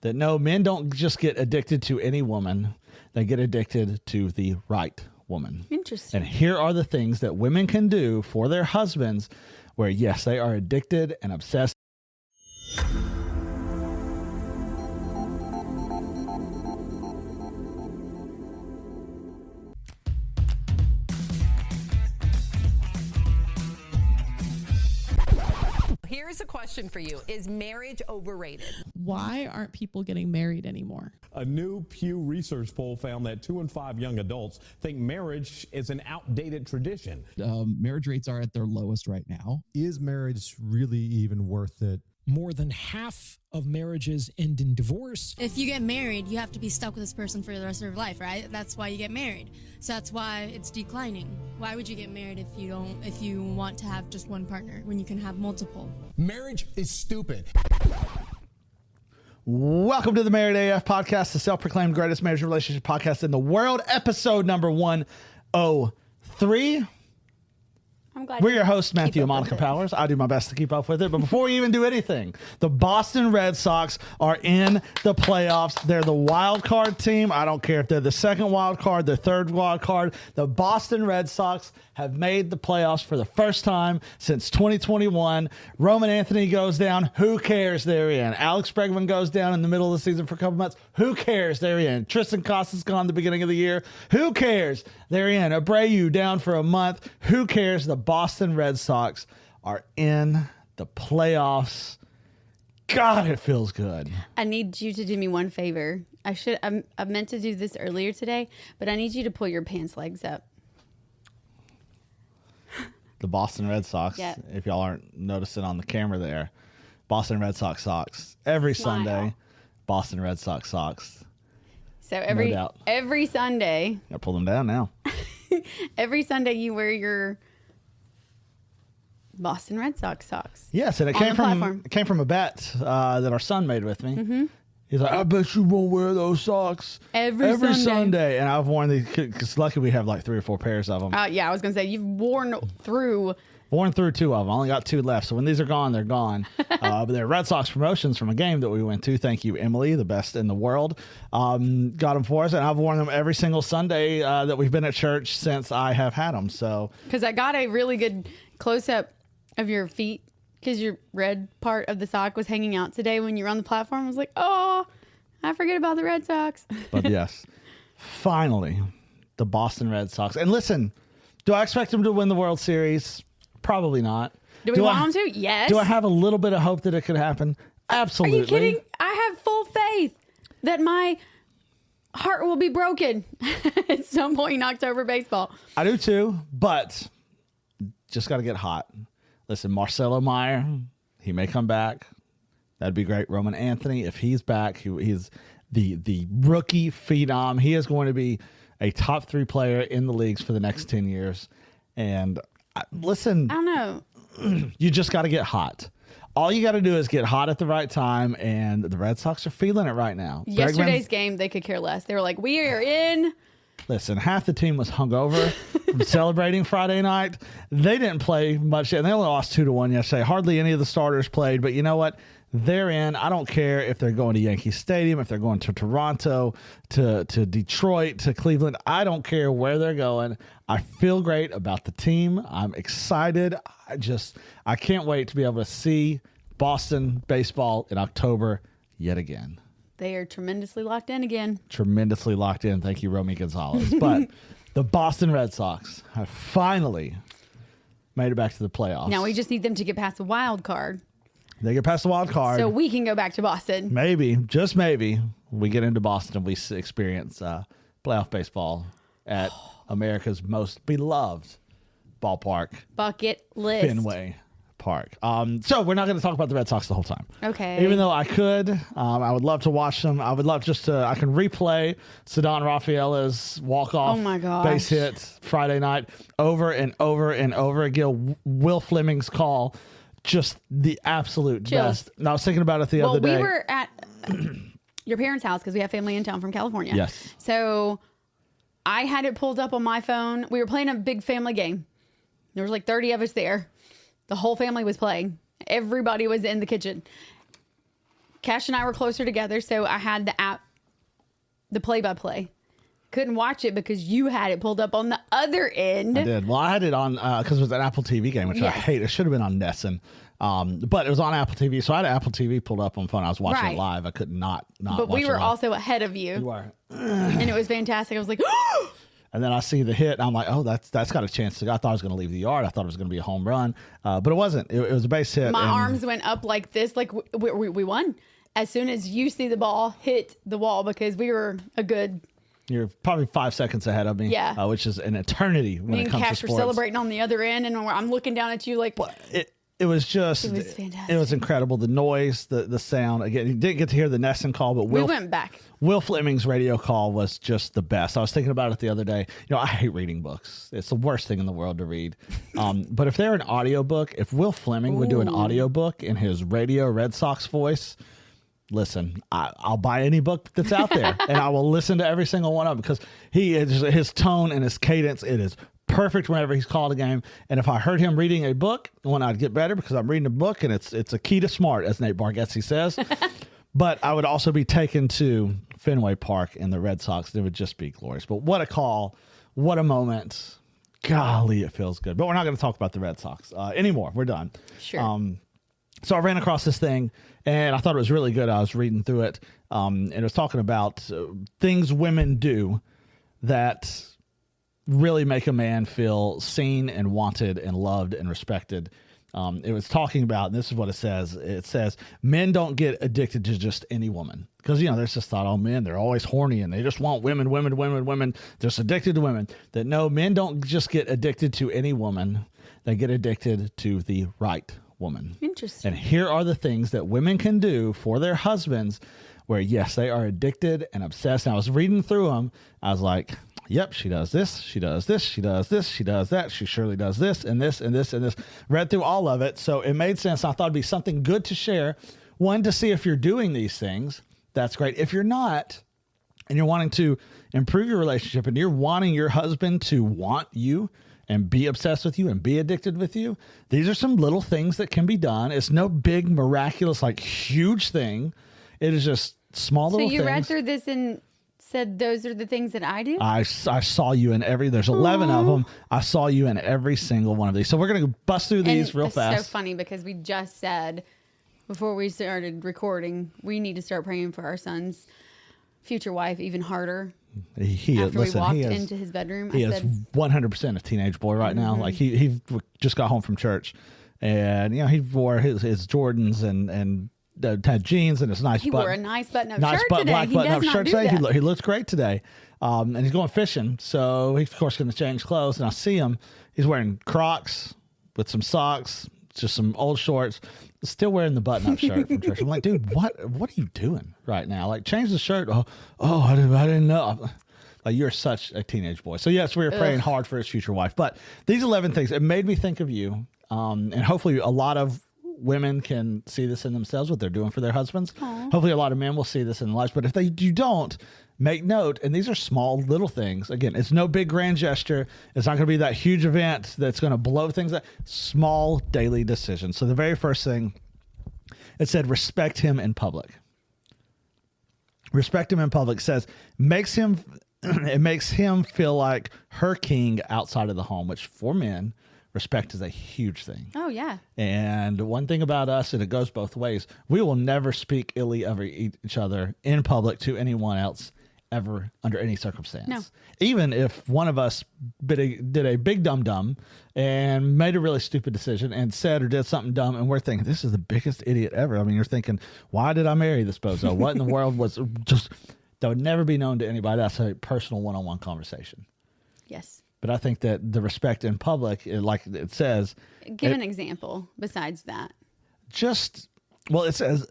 that no, men don't just get addicted to any woman. They get addicted to the right woman. Interesting. And here are the things that women can do for their husbands where, yes, they are addicted and obsessed. Here's a question for you. Is marriage overrated? Why aren't people getting married anymore? A new Pew Research poll found that 2 in 5 young adults think marriage is an outdated tradition. Marriage rates are at their lowest right now. Is marriage really even worth it? More than half of marriages end in divorce. If you get married, you have to be stuck with this person for the rest of your life, right? That's why you get married. So that's why it's declining. Why would you get married if you want to have just one partner when you can have multiple? Marriage is stupid. Welcome to the Married AF podcast, the self-proclaimed greatest marriage relationship podcast in the world, episode number 103. We're your hosts, Matthew and Monica Powers. I do my best to keep up with it. But before we even do anything, the Boston Red Sox are in the playoffs. They're the wild card team. I don't care if they're the second wild card, the third wild card. The Boston Red Sox have made the playoffs for the first time since 2021. Roman Anthony goes down. Who cares? They're in. Alex Bregman goes down in the middle of the season for a couple months. Who cares? They're in. Tristan Costas gone at the beginning of the year. Who cares? They're in. Abreu down for a month. Who cares? The Boston Red Sox are in the playoffs. God, it feels good. I need you to do me one favor. I meant to do this earlier today, but I need you to pull your pants legs up. The Boston Red Sox, Yep. if y'all aren't noticing on the camera there, Boston Red Sox socks. Every Smile. Sunday, Boston Red Sox socks. So every doubt. Sunday, Gotta pull them down now. every Sunday you wear your Boston Red Sox socks. Yes, and it On came the from platform. it came from a bet that our son made with me. He's like, I bet you won't wear those socks Every Sunday. And I've worn these because lucky we have like 3 or 4 pairs of them. Yeah, I was going to say, you've worn through. Worn through 2 of them. I only got 2 left. So when these are gone, they're gone. But they're Red Sox promotions from a game that we went to. Thank you, Emily, the best in the world. Got them for us. And I've worn them every single Sunday that we've been at church since I have had them. So Because I got a really good close-up of your feet because your red part of the sock was hanging out today when you were on the platform. I was like, oh, I forget about the Red Sox. But yes, finally, the Boston Red Sox. And listen, do I expect them to win the World Series? Probably not. Do we want them to? Yes. Do I have a little bit of hope that it could happen? Absolutely. Are you kidding? I have full faith that my heart will be broken at some point in October baseball. I do too, but just got to get hot. Listen, Marcelo Meyer, he may come back. That'd be great. Roman Anthony, if he's back, he's the rookie phenom. He is going to be a top 3 player in the leagues for the next 10 years. And listen, I don't know. You just got to get hot. All you got to do is get hot at the right time, and the Red Sox are feeling it right now. Yesterday's game, they could care less. They were like, we are in. Listen, half the team was hungover from celebrating Friday night. They didn't play much, and they only lost 2-1 yesterday. Hardly any of the starters played, but you know what? They're in. I don't care if they're going to Yankee Stadium, if they're going to Toronto, to Detroit, to Cleveland. I don't care where they're going. I feel great about the team. I'm excited. I can't wait to be able to see Boston baseball in October yet again. They are tremendously locked in again. Tremendously locked in. Thank you, Romy Gonzalez. But the Boston Red Sox have finally made it back to the playoffs. Now we just need them to get past the wild card. They get past the wild card. So we can go back to Boston. Maybe, just maybe, we get into Boston and we experience playoff baseball at America's most beloved ballpark, Bucket list. Fenway Park. So we're not going to talk about the Red Sox the whole time. Okay. Even though I could, I would love to watch them. I would love I can replay Ceddanne Rafaela's walk-off base hit Friday night over and over and over again. Will Fleming's call, just the absolute best. And I was thinking about it the other day. We were at your parents' house because we have family in town from California. Yes. So I had it pulled up on my phone. We were playing a big family game. There was like 30 of us there. The whole family was playing. Everybody was in the kitchen. Cash and I were closer together, so I had the app, the play-by-play. Couldn't watch it because you had it pulled up on the other end. I did. Well, I had it on because it was an Apple TV game, which I hate. It should have been on Nessun. But it was on Apple TV, so I had Apple TV pulled up on phone. I was watching it live. I could not But we were also ahead of you. You were. And it was fantastic. I was like, and then I see the hit, and I'm like, oh, that's got a chance to. I thought I was going to leave the yard. I thought it was going to be a home run, but it wasn't. It was a base hit. My arms went up like this, like we won. As soon as you see the ball hit the wall, because we were a good. You're probably 5 seconds ahead of me, which is an eternity when it comes to sports. Me and Cash were celebrating on the other end, and I'm looking down at you like. It was just, it was fantastic. It was incredible. The noise, the sound. Again, you didn't get to hear the Nessun call, but we went back. Will Fleming's radio call was just the best. I was thinking about it the other day. I hate reading books. It's the worst thing in the world to read. But if they're an audiobook, if Will Fleming would do an audiobook in his radio Red Sox voice, listen, I'll buy any book that's out there and I will listen to every single one of them because his tone and his cadence, it is perfect whenever he's called a game. And if I heard him reading a book, when I'd get better because I'm reading a book and it's a key to smart, as Nate Bargatze says. But I would also be taken to Fenway Park and the Red Sox. It would just be glorious. But what a call. What a moment. Golly, it feels good. But we're not going to talk about the Red Sox anymore. We're done. Sure. So I ran across this thing, and I thought it was really good. I was reading through it, and it was talking about things women do that really make a man feel seen and wanted and loved and respected. It was talking about, and this is what it says. It says, men don't get addicted to just any woman. Because, there's this thought, men, they're always horny and they just want women, just addicted to women. That no, men don't just get addicted to any woman. They get addicted to the right woman. Interesting. And here are the things that women can do for their husbands where, yes, they are addicted and obsessed. And I was reading through them. I was like, yep, she does this, she does this, she does this, she does that, she surely does this and this and this and this. Read through all of it, so it made sense. I thought it'd be something good to share. One, to see if you're doing these things. That's great. If you're not, and you're wanting to improve your relationship and you're wanting your husband to want you and be obsessed with you and be addicted with you, these are some little things that can be done. It's no big, miraculous, huge thing. It is just small little things. So you read through this and said those are the things that I do? I saw you in there's 11 of them. I saw you in every single one of these. So we're going to bust through these real fast. It's so funny because we just said before we started recording, we need to start praying for our son's future wife even harder. We walked into his bedroom, he is 100% a teenage boy right now. Like he just got home from church, and he wore his Jordans and had jeans and his nice. He wore a nice button-up shirt today. Black button-up shirt today. He looks great today, and he's going fishing. So he's of course going to change clothes. And I see him. He's wearing Crocs with some socks, just some old shorts. Still wearing the button-up shirt from church. I'm like, dude, what are you doing right now? Like, change the shirt. Oh, I didn't know. Like, you're such a teenage boy. So yes, we were praying hard for his future wife. But these 11 things, it made me think of you. And hopefully a lot of women can see this in themselves, what they're doing for their husbands. Aww. Hopefully a lot of men will see this in their lives. But if you don't, make note. And these are small little things. Again, it's no big grand gesture. It's not going to be that huge event that's going to blow things up. Small daily decisions. So the very first thing, it said, respect him in public. Respect him in public says, it makes him feel like her king outside of the home, which for men, respect is a huge thing. Oh, yeah. And one thing about us, and it goes both ways, we will never speak illy of each other in public to anyone else ever under any circumstance. No. Even if one of us did a big dum-dum and made a really stupid decision and said or did something dumb, and we're thinking, this is the biggest idiot ever. I mean, you're thinking, why did I marry this bozo? What in the world was just, that would never be known to anybody. That's a personal one-on-one conversation. Yes. But I think that the respect in public, like it says. Give an example besides that. It says,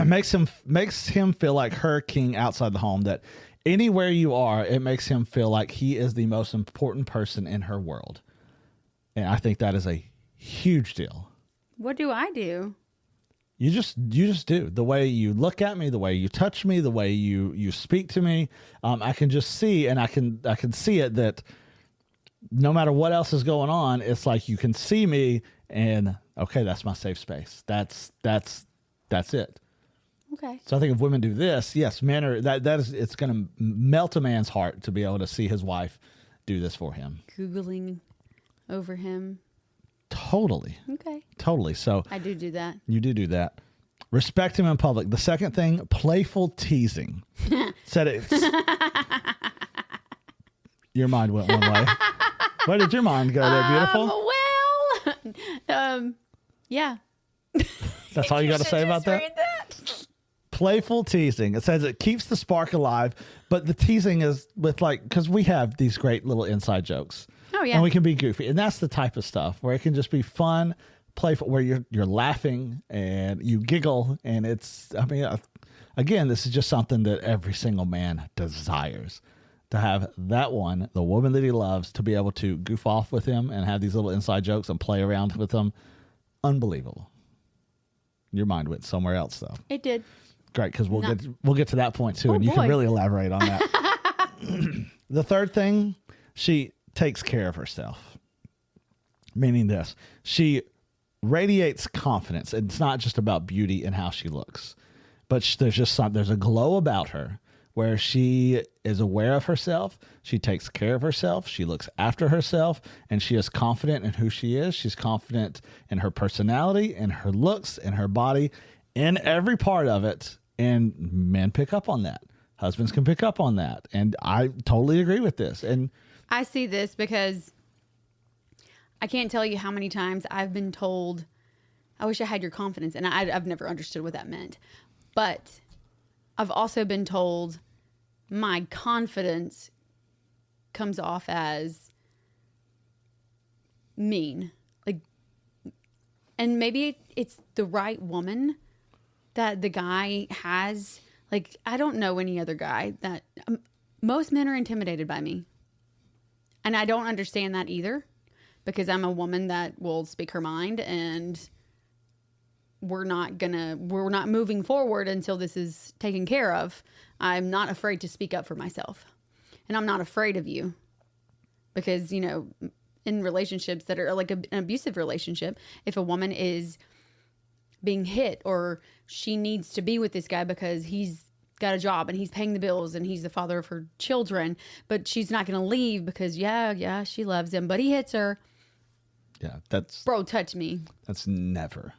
makes him feel like her king outside the home, that anywhere you are, it makes him feel like he is the most important person in her world. And I think that is a huge deal. What do I do? You just do. The way you look at me, the way you touch me, the way you speak to me, I can just see, and I can see it, that no matter what else is going on, it's like you can see me and, okay, that's my safe space. That's it. Okay. So I think if women do this, yes, men are it's going to melt a man's heart to be able to see his wife do this for him. Googling over him. Totally. Okay. Totally. So I do that. You do that. Respect him in public. The second thing, playful teasing. Said it. Your mind went one way. Where did your mind go there, beautiful? Yeah. That's all you got to say about that? Playful teasing. It says it keeps the spark alive, but the teasing is with because we have these great little inside jokes. Oh, yeah. And we can be goofy. And that's the type of stuff where it can just be fun, playful, where you're laughing and you giggle. And again, this is just something that every single man desires. To have that one, the woman that he loves, to be able to goof off with him and have these little inside jokes and play around with them. Unbelievable. Your mind went somewhere else, though. It did. Great, because we'll get to that point, too, and you can really elaborate on that. The third thing, she takes care of herself. Meaning this, she radiates confidence. It's not just about beauty and how she looks, but there's a glow about her where she is aware of herself. She takes care of herself. She looks after herself, and she is confident in who she is. She's confident in her personality, in her looks, in her body, in every part of it. And men pick up on that. Husbands can pick up on that. And I totally agree with this. And I see this because I can't tell you how many times I've been told, I wish I had your confidence. And I've never understood what that meant. But I've also been told my confidence comes off as mean. And maybe it's the right woman that the guy has. I don't know any other guy that most men are intimidated by me. And I don't understand that either, because I'm a woman that will speak her mind, and we're not moving forward until this is taken care of. I'm not afraid to speak up for myself, and I'm not afraid of you, because, in relationships that are like an abusive relationship, if a woman is being hit or she needs to be with this guy because he's got a job and he's paying the bills and he's the father of her children, but she's not going to leave because she loves him, but he hits her. Yeah, bro, touch me. That's never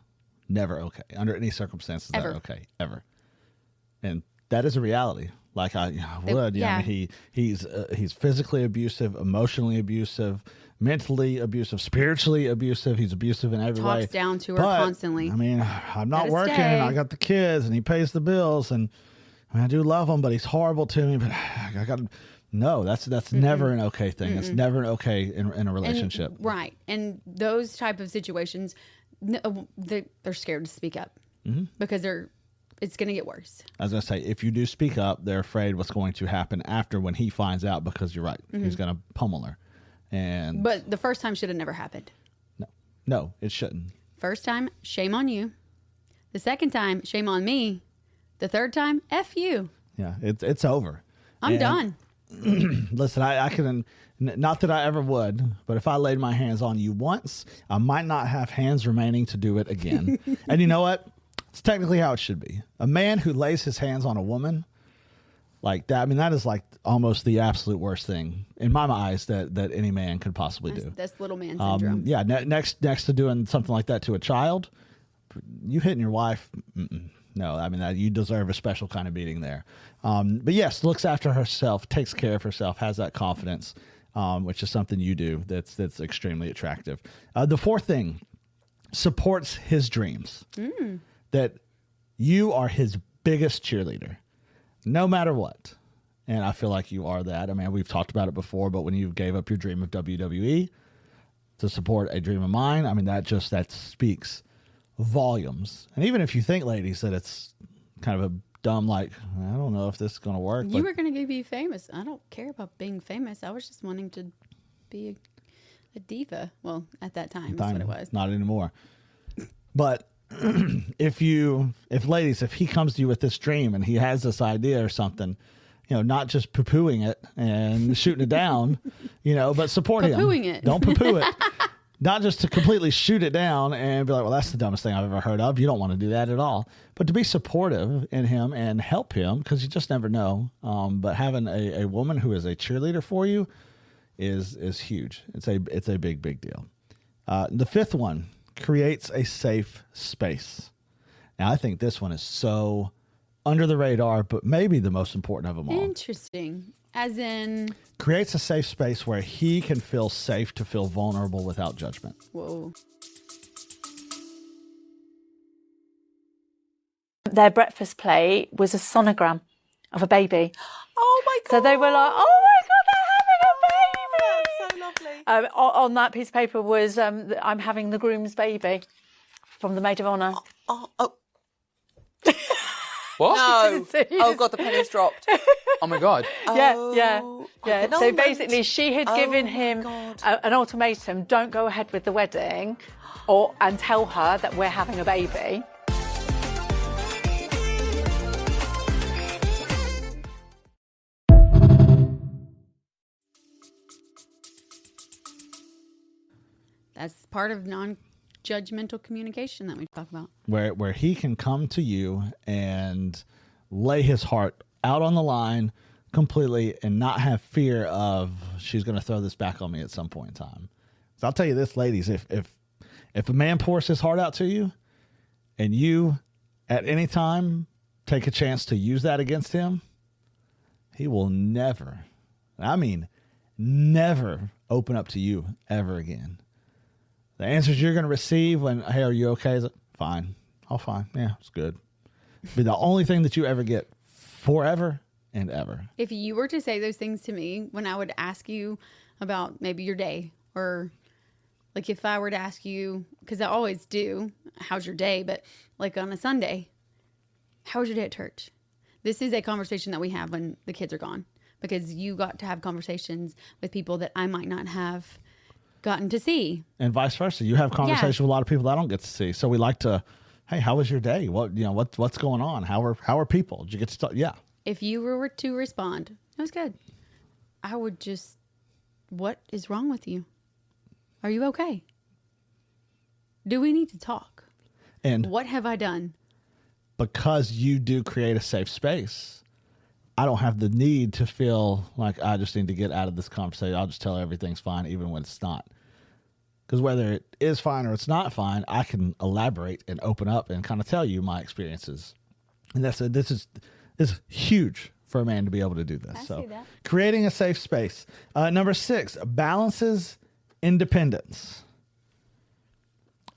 okay under any circumstances. Ever. That okay ever, and that is a reality. Like I would, yeah. He's physically abusive, emotionally abusive, mentally abusive, spiritually abusive. He's abusive in every way. Talks down to her constantly. I'm not working. Stay. I got the kids, and he pays the bills, and I do love him, but he's horrible to me. But I got no. That's never an okay thing. It's never an okay in a relationship. Right, and those type of situations, they're scared to speak up because it's going to get worse. I was going to say, if you do speak up, they're afraid what's going to happen after when he finds out, because you're right. He's going to pummel her. But the first time should have never happened. No, it shouldn't. First time, shame on you. The second time, shame on me. The third time, F you. Yeah, it's over. I'm done. Listen, I can, not that I ever would, but if I laid my hands on you once, I might not have hands remaining to do it again. And you know what? It's technically how it should be. A man who lays his hands on a woman like that, that is like almost the absolute worst thing in my eyes that any man could possibly do. That's little man syndrome. Yeah, next to doing something like that to a child, you hitting your wife, no, you deserve a special kind of beating there. But yes, looks after herself, takes care of herself, has that confidence, which is something you do that's extremely attractive. The fourth thing, supports his dreams. That you are his biggest cheerleader, no matter what. And I feel like you are that. We've talked about it before, but when you gave up your dream of WWE to support a dream of mine, that speaks volumes. And even if you think, ladies, that it's kind of a dumb, I don't know if this is going to work. You were going to be famous. I don't care about being famous. I was just wanting to be a diva. Well, at that time, that's what it was. Not anymore. But if he comes to you with this dream and he has this idea or something, not just poo-pooing it and shooting it down, but support him. Poo-pooing it. Don't poo-poo it. Not just to completely shoot it down and be like, well, that's the dumbest thing I've ever heard of. You don't want to do that at all. But to be supportive in him and help him, because you just never know. But having a woman who is a cheerleader for you is huge. It's a big, big deal. The fifth one, creates a safe space. Now, I think this one is so under the radar, but maybe the most important of them all. Interesting. As in? Creates a safe space where he can feel safe to feel vulnerable without judgment. Whoa. Their breakfast plate was a sonogram of a baby. Oh my God. So they were like, oh my God, they're having a baby. That's so lovely. On that piece of paper was, I'm having the groom's baby from the maid of honour. Oh. What? No. Oh God, the penny's dropped. Oh my God. Yeah. Oh, So basically, she had given him an ultimatum: don't go ahead with the wedding, and tell her that we're having a baby. That's part of non-judgmental communication that we talk about. Where he can come to you and lay his heart out on the line completely and not have fear of she's going to throw this back on me at some point in time. So I'll tell you this, ladies, if a man pours his heart out to you and you at any time take a chance to use that against him, he will never, I mean, never open up to you ever again. The answers you're going to receive when, hey, are you okay? Is it fine? Oh, fine. Yeah, it's good. Be the only thing that you ever get forever and ever. If you were to say those things to me when I would ask you about maybe your day, or like if I were to ask you, because I always do, how's your day? But like on a Sunday, how was your day at church? This is a conversation that we have when the kids are gone, because you got to have conversations with people that I might not have gotten to see. And vice versa. You have conversations with a lot of people that I don't get to see. So we like to, hey, how was your day? What's going on? How are people? Did you get to talk? Yeah. If you were to respond, it was good, I would just, what is wrong with you? Are you okay? Do we need to talk? And what have I done? Because you do create a safe space, I don't have the need to feel like I just need to get out of this conversation. I'll just tell her everything's fine, even when it's not. Because whether it is fine or it's not fine, I can elaborate and open up and kind of tell you my experiences. And this is huge for a man to be able to do this. I so see that. Creating a safe space. Number 6, balances independence.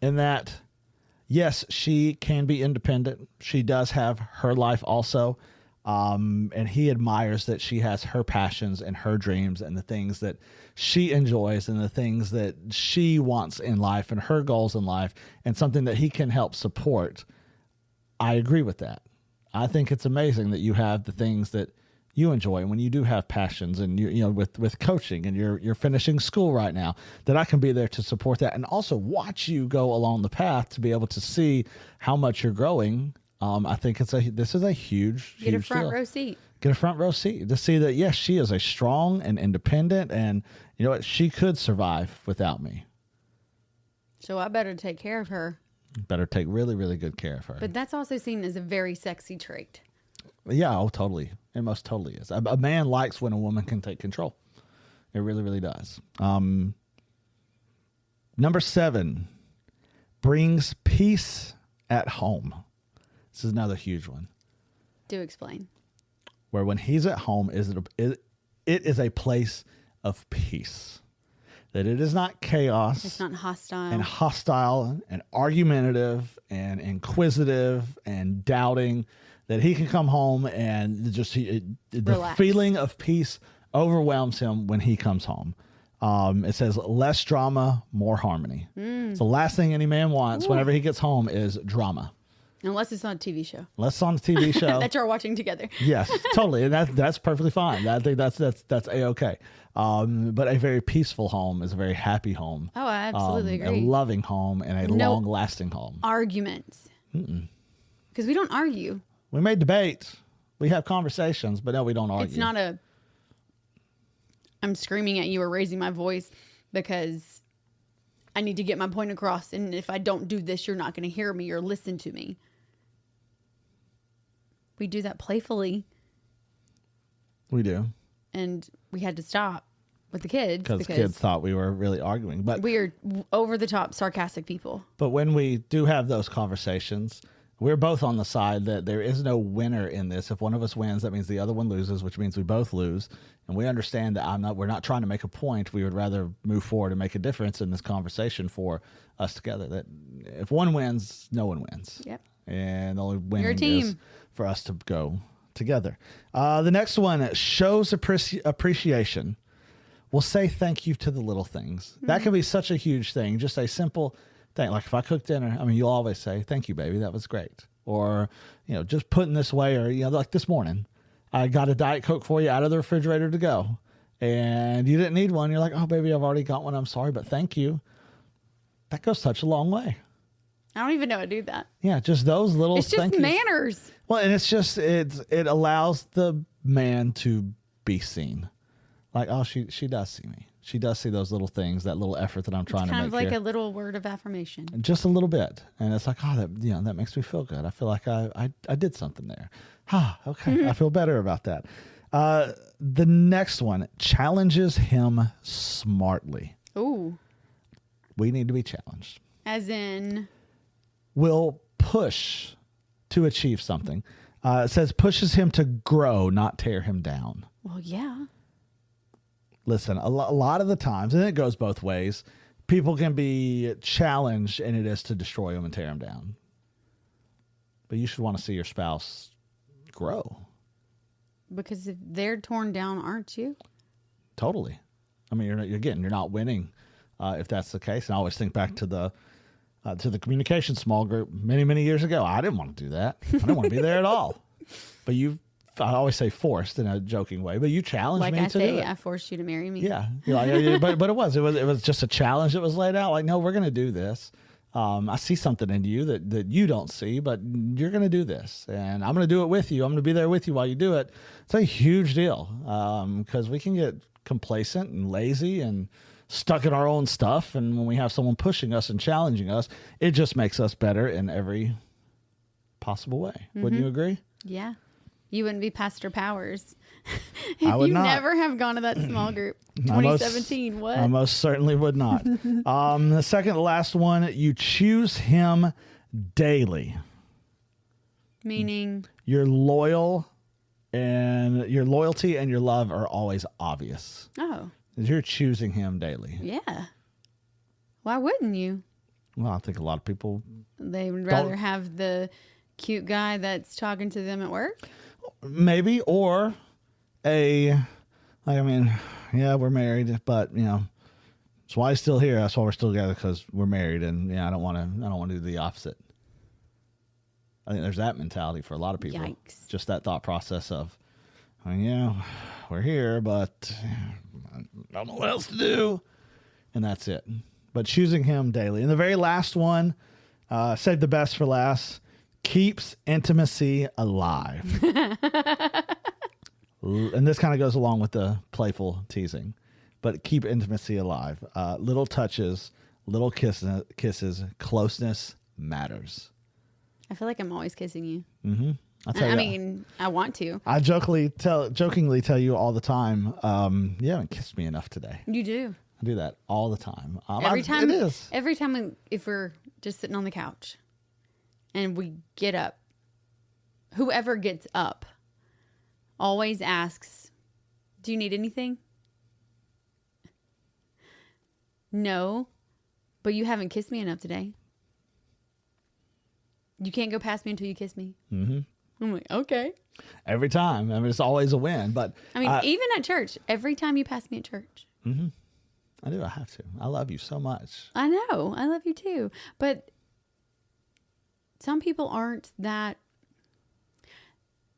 In that, yes, she can be independent. She does have her life also. And he admires that she has her passions and her dreams and the things that she enjoys and the things that she wants in life and her goals in life, and something that he can help support. I agree with that. I think it's amazing that you have the things that you enjoy, and when you do have passions, and with coaching, and you're finishing school right now, that I can be there to support that and also watch you go along the path to be able to see how much you're growing. I think this is a huge Get a front deal. row seat. Get a front row seat to see that, yes, she is a strong and independent, and you know what, she could survive without me. So I better take care of her. Better take really, really good care of her. But that's also seen as a very sexy trait. Yeah, oh, totally. It most totally is. A man likes when a woman can take control. It really, really does. Number 7, brings peace at home. This is another huge one. Do explain. Where when he's at home, it is a place of peace. That it is not chaos. It's not hostile. And argumentative and inquisitive and doubting. That he can come home and just the feeling of peace overwhelms him when he comes home. It says less drama, more harmony. It's the last thing any man wants whenever he gets home is drama. Unless it's on a TV show. Unless it's on a TV show. That you're watching together. Yes, totally. And that's perfectly fine. I think that's A-okay. But a very peaceful home is a very happy home. Oh, I absolutely agree. A loving home and a long-lasting home. Arguments. Because we don't argue. We may debate. We have conversations, but no, we don't argue. It's not I'm screaming at you or raising my voice, because I need to get my point across. And if I don't do this, you're not going to hear me or listen to me. We do that playfully. We do. And we had to stop with the kids. Because kids thought we were really arguing. But we are over the top sarcastic people. But when we do have those conversations, we're both on the side that there is no winner in this. If one of us wins, that means the other one loses, which means we both lose. And we understand that we're not trying to make a point. We would rather move forward and make a difference in this conversation for us together. That if one wins, no one wins. Yep. And the only winning is for us to go together. The next one shows appreciation. We'll say thank you to the little things. Mm-hmm. That can be such a huge thing. Just a simple thing. Like if I cook dinner, I mean, you'll always say, thank you, baby. That was great. Or, just putting this away, or, like this morning, I got a Diet Coke for you out of the refrigerator to go. And you didn't need one. You're like, oh, baby, I've already got one. I'm sorry, but thank you. That goes such a long way. I don't even know how to do that. Yeah, just those little things. It's just manners. Well, and it's just, it allows the man to be seen. Like, oh, she does see me. She does see those little things, that little effort that I'm trying to make. Kind of like here. A little word of affirmation. Just a little bit. And it's like, oh, that makes me feel good. I feel like I did something there. Okay. I feel better about that. The next one challenges him smartly. Ooh. We need to be challenged. As in? Will push to achieve something. It says pushes him to grow, not tear him down. Well, yeah. Listen, a lot of the times, and it goes both ways, people can be challenged, and it is to destroy them and tear them down. But you should want to see your spouse grow. Because if they're torn down, aren't you? Totally. I mean, you're not winning if that's the case. And I always think back to the communication small group many years ago. I didn't want to do that. I didn't want to be there at all. But I always say forced in a joking way, but you challenged me to do it. I forced you to marry me. Yeah. But it was just a challenge that was laid out. Like, no, we're going to do this. I see something in you that you don't see, but you're going to do this, and I'm going to do it with you. I'm going to be there with you while you do it. It's a huge deal because we can get complacent and lazy and stuck in our own stuff. And when we have someone pushing us and challenging us, it just makes us better in every possible way. Mm-hmm. Wouldn't you agree? Yeah. You wouldn't be Pastor Powers if I would you not. Never have gone to that small group. 2017, what? I most certainly would not. The second to last one, you choose him daily. Meaning? Your loyalty and your love are always obvious. Oh. You're choosing him daily. Yeah. Why wouldn't you? Well, I think a lot of people... They would rather have the cute guy that's talking to them at work? Maybe, or we're married, but that's why he's still here. That's why we're still together, because we're married, and I don't want to do the opposite. I think there's that mentality for a lot of people. Yikes. Just that thought process of, we're here, but I don't know what else to do, and that's it. But choosing him daily. And the very last one, save the best for last. Keeps intimacy alive. And this kind of goes along with the playful teasing, but keep intimacy alive. Little touches, little kisses, closeness matters. I feel like I'm always kissing you. Mm-hmm. I want to. I jokingly tell you all the time, you haven't kissed me enough today. You do. I do that all the time. Every time. It is. Every time if we're just sitting on the couch. And we get up. Whoever gets up always asks, do you need anything? No, but you haven't kissed me enough today. You can't go past me until you kiss me. Mm-hmm. I'm like, okay. Every time. I mean, it's always a win. But even at church, every time you pass me at church. Mm-hmm. I do. I have to. I love you so much. I know. I love you too. But some people aren't that,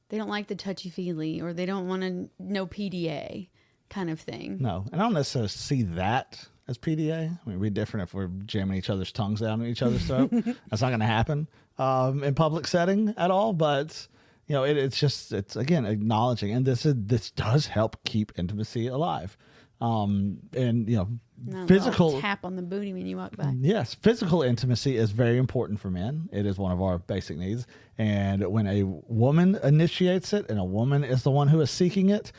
they don't like the touchy-feely, or they don't want to know PDA kind of thing. No, and I don't necessarily see that as PDA. I mean, it'd be different if we're jamming each other's tongues down in each other's throat. That's not going to happen in public setting at all, but it's again, acknowledging, and this does help keep intimacy alive. And Not a physical little tap on the booty when you walk by. Yes, physical intimacy is very important for men. It is one of our basic needs. And when a woman initiates it and a woman is the one who is seeking it,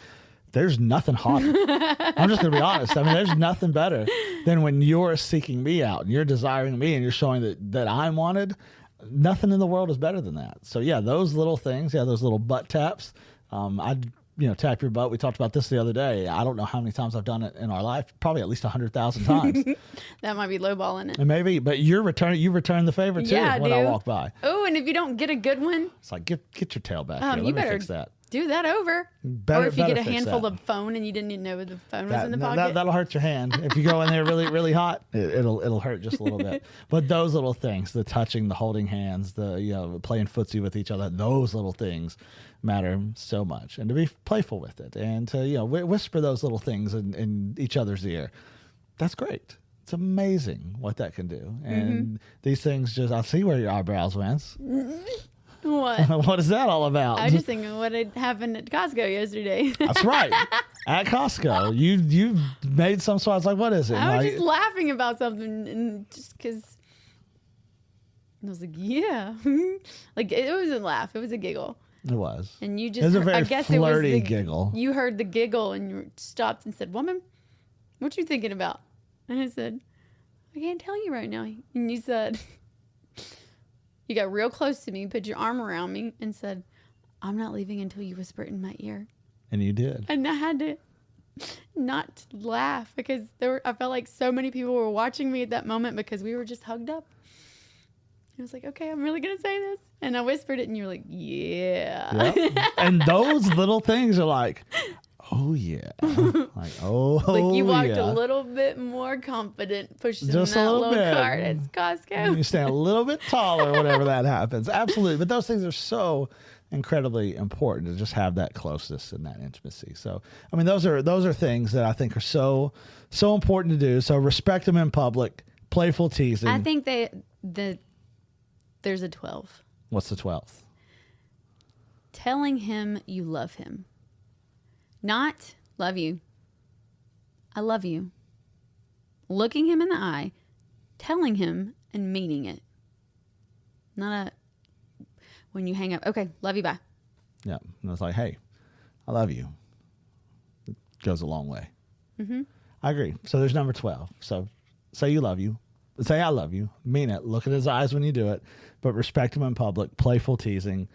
there's nothing hotter. I'm just going to be honest. I mean, there's nothing better than when you're seeking me out and you're desiring me and you're showing that I'm wanted. Nothing in the world is better than that. So yeah, those little things, those little butt taps. Tap your butt. We talked about this the other day. I don't know how many times I've done it in our life. Probably at least 100,000 times. That might be lowballing it. And maybe, but you return the favor too when I walk by. Oh, and if you don't get a good one, it's like get your tail back here. you Let me better fix that. do that over. Or if you get a handful of phone and you didn't even know the phone was in the pocket. That'll hurt your hand. If you go in there really, really hot, it'll hurt just a little bit. But those little things, the touching, the holding hands, the playing footsie with each other, those little things matter so much. And to be playful with it and to whisper those little things in each other's ear, that's great. It's amazing what that can do. And these things I see where your eyebrows went. What? What is that all about? I was just thinking what had happened at Costco yesterday. That's right. At Costco, you made some sort. I was like, what is it? I was just laughing about something, and just because I was like, yeah, like it was a laugh, it was a giggle. It was. And you just, it was a very I guess flirty it was giggle. You heard the giggle and you stopped and said, "Woman, what you thinking about?" And I said, "I can't tell you right now." And you said. You got real close to me, put your arm around me, and said, "I'm not leaving until you whisper it in my ear." And you did. And I had to not laugh because I felt like so many people were watching me at that moment because we were just hugged up. I was like, okay, I'm really going to say this. And I whispered it, and you were like, yeah. Yep. And those little things are like, oh, yeah. Like, oh, like you walked a little bit more confident pushing just that a little little bit. cart at Costco. You stand a little bit taller whenever that happens. Absolutely. But those things are so incredibly important to just have that closeness and that intimacy. So, I mean, those are things that I think are so important to do. So respect them in public, playful teasing. I think there's a 12. What's the 12th? Telling him you love him. Not love you. I love you. Looking him in the eye, telling him and meaning it. Not when you hang up, okay, love you, bye. Yeah. And it's like, hey, I love you. It goes a long way. Mm-hmm. I agree. So there's number 12. So say you love you. Say I love you. Mean it. Look at his eyes when you do it. But respect him in public. Playful teasing.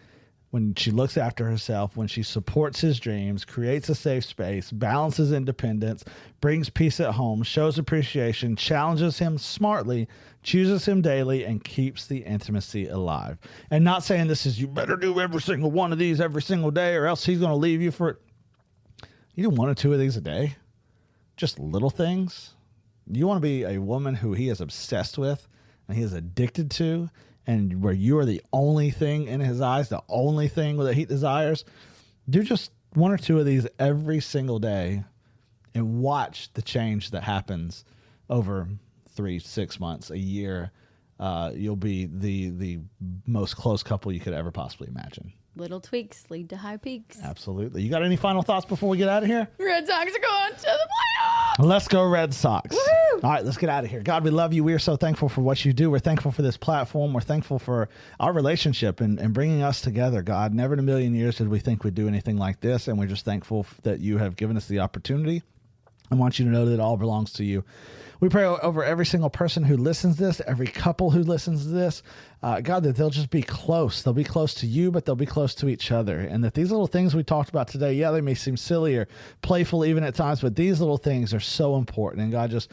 When she looks after herself, when she supports his dreams, creates a safe space, balances independence, brings peace at home, shows appreciation, challenges him smartly, chooses him daily, and keeps the intimacy alive. And not saying this is, you better do every single one of these every single day or else he's going to leave you for it. You do one or two of these a day. Just little things. You want to be a woman who he is obsessed with and he is addicted to, and where you are the only thing in his eyes, the only thing that he desires. Do just one or two of these every single day and watch the change that happens over 3, 6 months, a year. You'll be the most close couple you could ever possibly imagine. Little tweaks lead to high peaks. Absolutely. You got any final thoughts before we get out of here? Red Sox are going to the playoffs. Let's go Red Sox. Woo! All right, let's get out of here. God, we love you. We are so thankful for what you do. We're thankful for this platform. We're thankful for our relationship and bringing us together, God. Never in a million years did we think we'd do anything like this, and we're just thankful that you have given us the opportunity. I want you to know that it all belongs to you. We pray over every single person who listens to this, every couple who listens to this, God, that they'll just be close. They'll be close to you, but they'll be close to each other. And that these little things we talked about today, yeah, they may seem silly or playful even at times, but these little things are so important. And God, just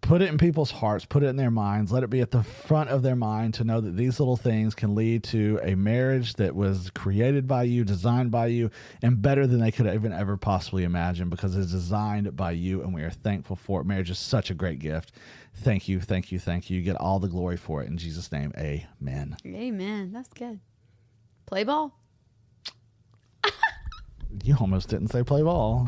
put it in people's hearts, put it in their minds, let it be at the front of their mind to know that these little things can lead to a marriage that was created by you, designed by you, and better than they could even ever possibly imagine because it's designed by you, and we are thankful for it. Marriage is such a great gift. Thank you, thank you, thank you. You get all the glory for it. In Jesus' name, amen. Amen. That's good. Play ball. You almost didn't say play ball.